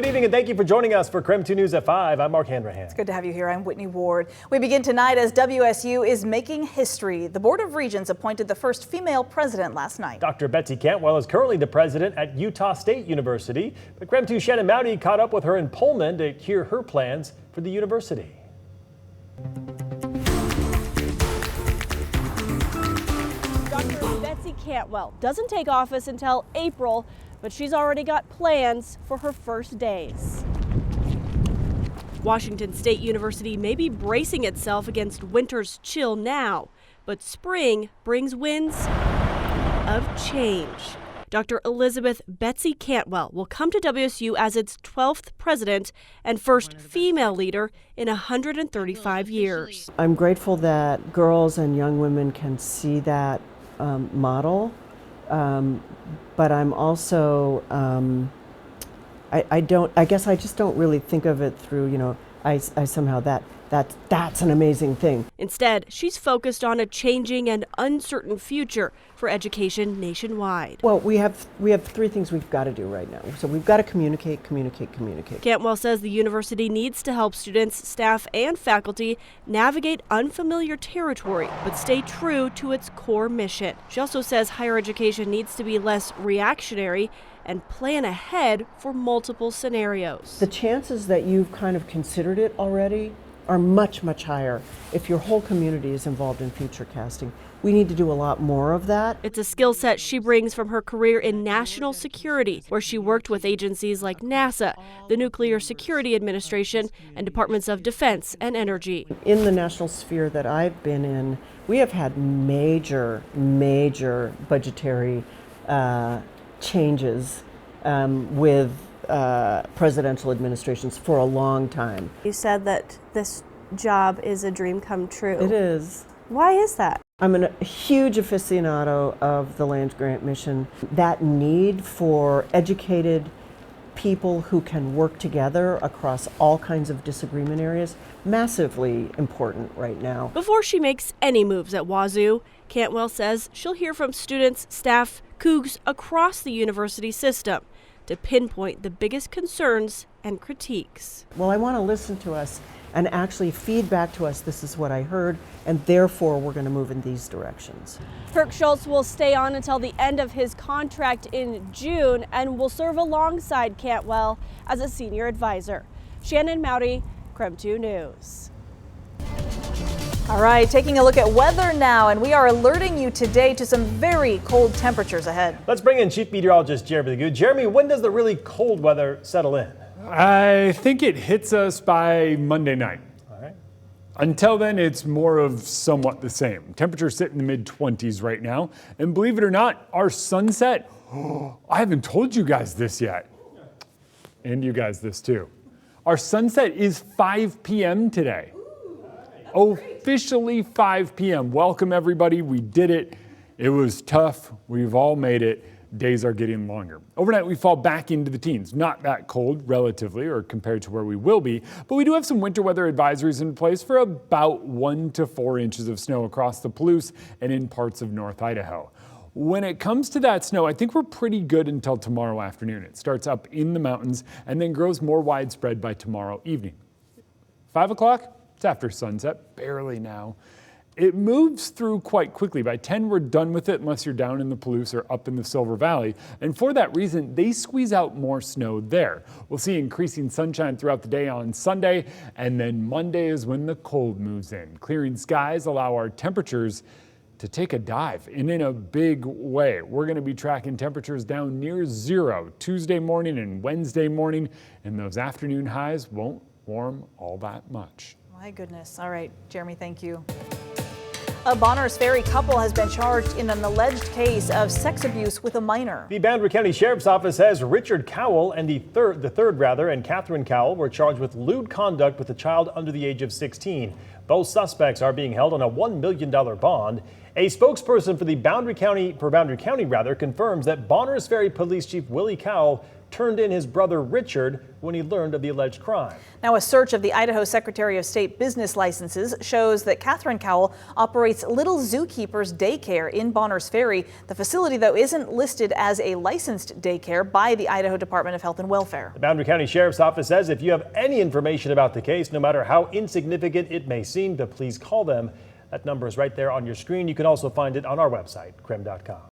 Good evening and thank you for joining us for KREM 2 News at 5. I'm Mark Hanrahan. It's good to have you here. I'm Whitney Ward. We begin tonight as WSU is making history. The Board of Regents appointed the first female president last night. Dr. Betsy Cantwell is currently the president at Utah State University. But KREM 2 Shannon Mowdy caught up with her in Pullman to hear her plans for the university. Dr. Betsy Cantwell doesn't take office until April, but she's already got plans for her first days. Washington State University may be bracing itself against winter's chill now, but spring brings winds of change. Dr. Elizabeth Betsy Cantwell will come to WSU as its 12th president and first female leader in 135 years. I'm grateful that girls and young women can see that model. But I'm also, I guess I just don't really think of it through, I somehow that's an amazing thing. Instead, she's focused on a changing and uncertain future for education nationwide. Well, we have three things we've got to do right now. So we've got to communicate. Cantwell says the university needs to help students, staff, and faculty navigate unfamiliar territory, but stay true to its core mission. She also says higher education needs to be less reactionary and plan ahead for multiple scenarios. The chances that you've kind of considered it already are much, much higher if your whole community is involved in future casting. We need to do a lot more of that. It's a skill set she brings from her career in national security, where she worked with agencies like NASA, the Nuclear Security Administration, and Departments of Defense and Energy. In the national sphere that I've been in, we have had major budgetary changes with presidential administrations for a long time. You said that this job is a dream come true. It is. Why is that? I'm a huge aficionado of the land grant mission. That need for educated people who can work together across all kinds of disagreement areas, massively important right now. Before she makes any moves at WSU, Cantwell says she'll hear from students, staff, Cougs across the university system to pinpoint the biggest concerns and critiques. Well, I want to listen to us and actually feed back to us, this is what I heard, and therefore we're going to move in these directions. Kirk Schultz will stay on until the end of his contract in June and will serve alongside Cantwell as a senior advisor. Shannon Mowdy, KREM 2 News. All right, taking a look at weather now, and we are alerting you today to some very cold temperatures ahead. Let's bring in Chief Meteorologist Jeremy Good. Jeremy, when does the really cold weather settle in? I think it hits us by Monday night. All right. Until then, it's more of somewhat the same. Temperatures sit in the mid-20s right now. And believe it or not, our sunset, I haven't told you guys this yet. And you guys this too. Our sunset is 5 p.m. today. Officially 5 p.m. Welcome everybody. We did it. It was tough. We've all made it. Days are getting longer. Overnight, we fall back into the teens. Not that cold, relatively, or compared to where we will be, but we do have some winter weather advisories in place for about 1 to 4 inches of snow across the Palouse and in parts of North Idaho. When it comes to that snow, I think we're pretty good until tomorrow afternoon. It starts up in the mountains and then grows more widespread by tomorrow evening. 5 o'clock, it's after sunset, barely now. It moves through quite quickly. By 10, we're done with it unless you're down in the Palouse or up in the Silver Valley. And for that reason, they squeeze out more snow there. We'll see increasing sunshine throughout the day on Sunday, and then Monday is when the cold moves in. Clearing skies allow our temperatures to take a dive, and in a big way. We're going to be tracking temperatures down near zero Tuesday morning and Wednesday morning, and those afternoon highs won't warm all that much. My goodness. All right, Jeremy, thank you. A Bonners Ferry couple has been charged in an alleged case of sex abuse with a minor. The Boundary County Sheriff's Office says Richard Cowell and the third and Catherine Cowell were charged with lewd conduct with a child under the age of 16. Both suspects are being held on a $1 million bond. A spokesperson for Boundary County confirms that Bonners Ferry Police Chief Willie Cowell turned in his brother Richard when he learned of the alleged crime. Now, a search of the Idaho Secretary of State business licenses shows that Catherine Cowell operates Little Zookeeper's Daycare in Bonners Ferry. The facility, though, isn't listed as a licensed daycare by the Idaho Department of Health and Welfare. The Boundary County Sheriff's Office says if you have any information about the case, no matter how insignificant it may seem, to please call them. That number is right there on your screen. You can also find it on our website, KREM.com.